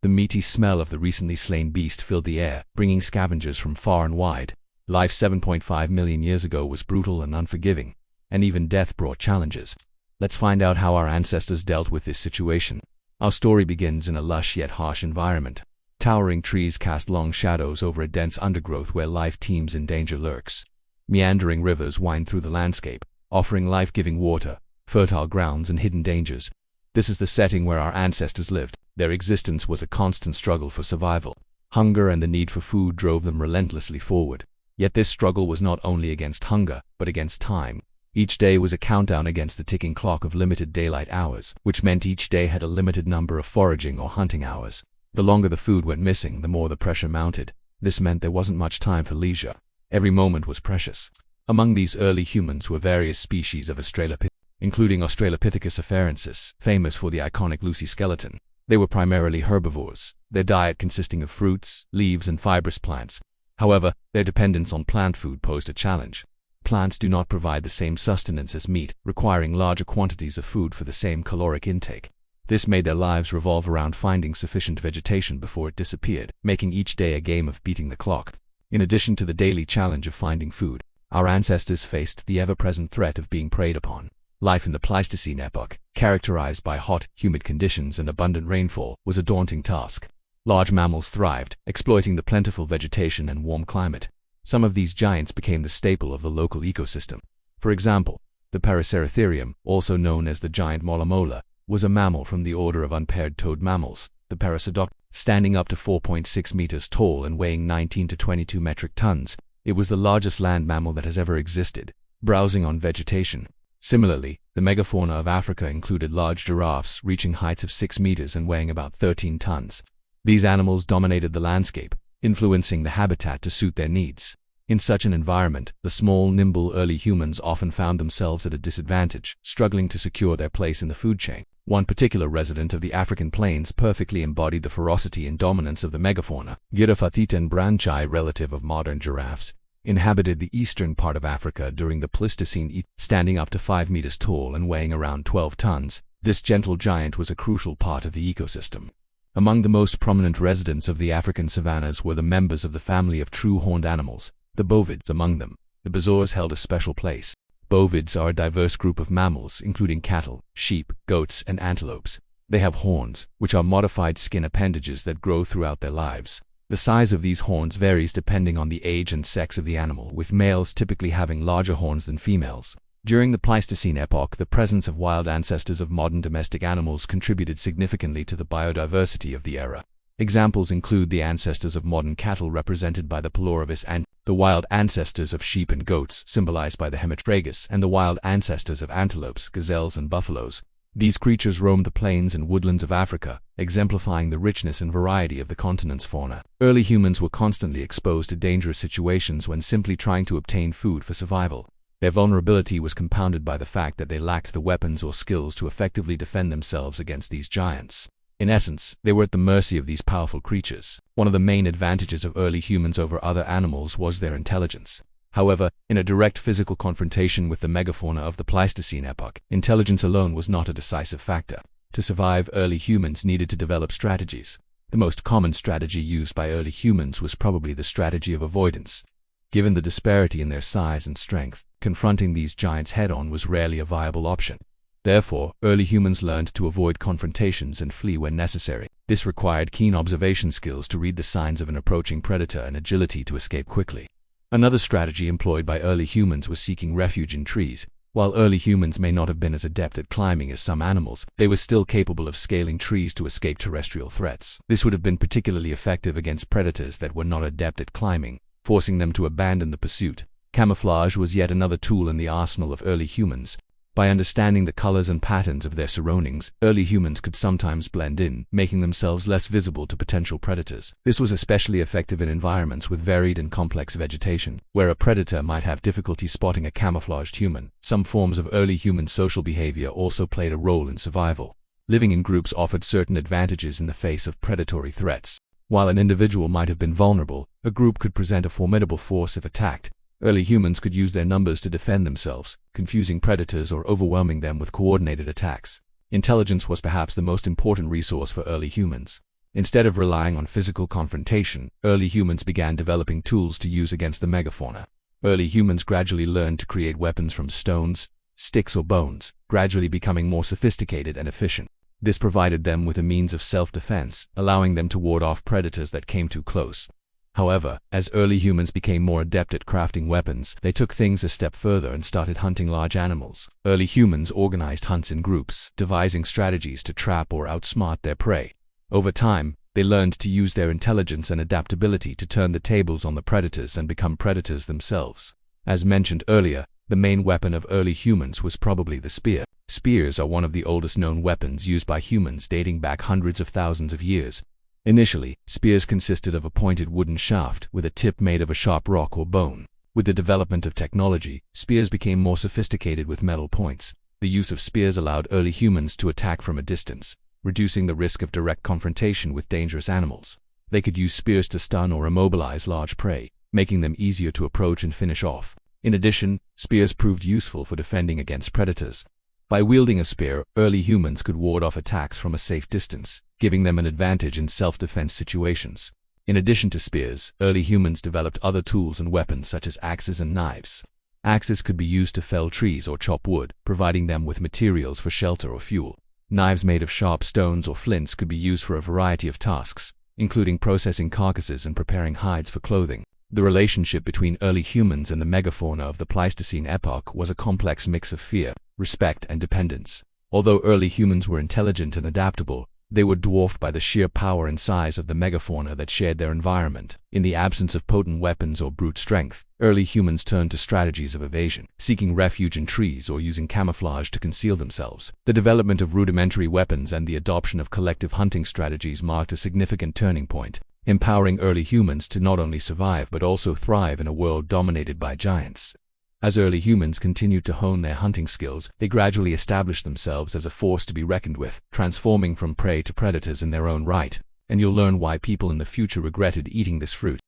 The meaty smell of the recently slain beast filled the air, bringing scavengers from far and wide. Life 7.5 million years ago was brutal and unforgiving, and even death brought challenges. Let's find out how our ancestors dealt with this situation. Our story begins in a lush yet harsh environment. Towering trees cast long shadows over a dense undergrowth where life teems and danger lurks. Meandering rivers wind through the landscape, offering life-giving water, fertile grounds, and hidden dangers. This is the setting where our ancestors lived. Their existence was a constant struggle for survival. Hunger and the need for food drove them relentlessly forward. Yet this struggle was not only against hunger, but against time. Each day was a countdown against the ticking clock of limited daylight hours, which meant each day had a limited number of foraging or hunting hours. The longer the food went missing, the more the pressure mounted. This meant there wasn't much time for leisure. Every moment was precious. Among these early humans were various species of Australopithecus, including Australopithecus afarensis, famous for the iconic Lucy skeleton. They were primarily herbivores, their diet consisting of fruits, leaves, and fibrous plants. However, their dependence on plant food posed a challenge. Plants do not provide the same sustenance as meat, requiring larger quantities of food for the same caloric intake. This made their lives revolve around finding sufficient vegetation before it disappeared, making each day a game of beating the clock. In addition to the daily challenge of finding food, our ancestors faced the ever-present threat of being preyed upon. Life in the Pleistocene epoch, characterized by hot, humid conditions and abundant rainfall, was a daunting task. Large mammals thrived, exploiting the plentiful vegetation and warm climate. Some of these giants became the staple of the local ecosystem. For example, the Paraceratherium, also known as the giant mola mola, was a mammal from the order of unpaired toed mammals, the Parasaurolophus, standing up to 4.6 meters tall and weighing 19 to 22 metric tons. It was the largest land mammal that has ever existed, browsing on vegetation. Similarly, the Megafauna of Africa included large giraffes reaching heights of 6 meters and weighing about 13 tons. These animals dominated the landscape, influencing the habitat to suit their needs. In such an environment, the small, nimble early humans often found themselves at a disadvantage, struggling to secure their place in the food chain. One particular resident of the African plains perfectly embodied the ferocity and dominance of the Megafauna. Giraffes branchi, relative of modern giraffes, inhabited the eastern part of Africa during the Pleistocene, standing up to 5 meters tall and weighing around 12 tons. This gentle giant was a crucial part of the ecosystem. Among the most prominent residents of the African savannas were the members of the family of true horned animals, the bovids. Among them, the bezoars held a special place. Bovids are a diverse group of mammals, including cattle, sheep, goats, and antelopes. They have horns, which are modified skin appendages that grow throughout their lives. The size of these horns varies depending on the age and sex of the animal, with males typically having larger horns than females. During the Pleistocene epoch, the presence of wild ancestors of modern domestic animals contributed significantly to the biodiversity of the era. Examples include the ancestors of modern cattle represented by the Pelorivus and the wild ancestors of sheep and goats symbolized by the Hemitragus and the wild ancestors of antelopes, gazelles, and buffaloes. These creatures roamed the plains and woodlands of Africa, exemplifying the richness and variety of the continent's fauna. Early humans were constantly exposed to dangerous situations when simply trying to obtain food for survival. Their vulnerability was compounded by the fact that they lacked the weapons or skills to effectively defend themselves against these giants. In essence, they were at the mercy of these powerful creatures. One of the main advantages of early humans over other animals was their intelligence. However, in a direct physical confrontation with the megafauna of the Pleistocene epoch, intelligence alone was not a decisive factor. To survive, early humans needed to develop strategies. The most common strategy used by early humans was probably the strategy of avoidance. Given the disparity in their size and strength, confronting these giants head-on was rarely a viable option. Therefore, early humans learned to avoid confrontations and flee when necessary. This required keen observation skills to read the signs of an approaching predator and agility to escape quickly. Another strategy employed by early humans was seeking refuge in trees. While early humans may not have been as adept at climbing as some animals, they were still capable of scaling trees to escape terrestrial threats. This would have been particularly effective against predators that were not adept at climbing, forcing them to abandon the pursuit. Camouflage was yet another tool in the arsenal of early humans. By understanding the colors and patterns of their surroundings, early humans could sometimes blend in, making themselves less visible to potential predators. This was especially effective in environments with varied and complex vegetation, where a predator might have difficulty spotting a camouflaged human. Some forms of early human social behavior also played a role in survival. Living in groups offered certain advantages in the face of predatory threats. While an individual might have been vulnerable, a group could present a formidable force if attacked. Early humans could use their numbers to defend themselves, confusing predators or overwhelming them with coordinated attacks. Intelligence was perhaps the most important resource for early humans. Instead of relying on physical confrontation, early humans began developing tools to use against the megafauna. Early humans gradually learned to create weapons from stones, sticks or bones, gradually becoming more sophisticated and efficient. This provided them with a means of self-defense, allowing them to ward off predators that came too close. However, as early humans became more adept at crafting weapons, they took things a step further and started hunting large animals. Early humans organized hunts in groups, devising strategies to trap or outsmart their prey. Over time, they learned to use their intelligence and adaptability to turn the tables on the predators and become predators themselves. As mentioned earlier, the main weapon of early humans was probably the spear. Spears are one of the oldest known weapons used by humans, dating back hundreds of thousands of years. Initially, spears consisted of a pointed wooden shaft with a tip made of a sharp rock or bone. With the development of technology, spears became more sophisticated with metal points. The use of spears allowed early humans to attack from a distance, reducing the risk of direct confrontation with dangerous animals. They could use spears to stun or immobilize large prey, making them easier to approach and finish off. In addition, spears proved useful for defending against predators. By wielding a spear, early humans could ward off attacks from a safe distance, giving them an advantage in self-defense situations. In addition to spears, early humans developed other tools and weapons such as axes and knives. Axes could be used to fell trees or chop wood, providing them with materials for shelter or fuel. Knives made of sharp stones or flints could be used for a variety of tasks, including processing carcasses and preparing hides for clothing. The relationship between early humans and the megafauna of the Pleistocene epoch was a complex mix of fear, respect, and dependence. Although early humans were intelligent and adaptable, they were dwarfed by the sheer power and size of the megafauna that shared their environment. In the absence of potent weapons or brute strength, early humans turned to strategies of evasion, seeking refuge in trees or using camouflage to conceal themselves. The development of rudimentary weapons and the adoption of collective hunting strategies marked a significant turning point, empowering early humans to not only survive but also thrive in a world dominated by giants. As early humans continued to hone their hunting skills, they gradually established themselves as a force to be reckoned with, transforming from prey to predators in their own right. And you'll learn why people in the future regretted eating this fruit.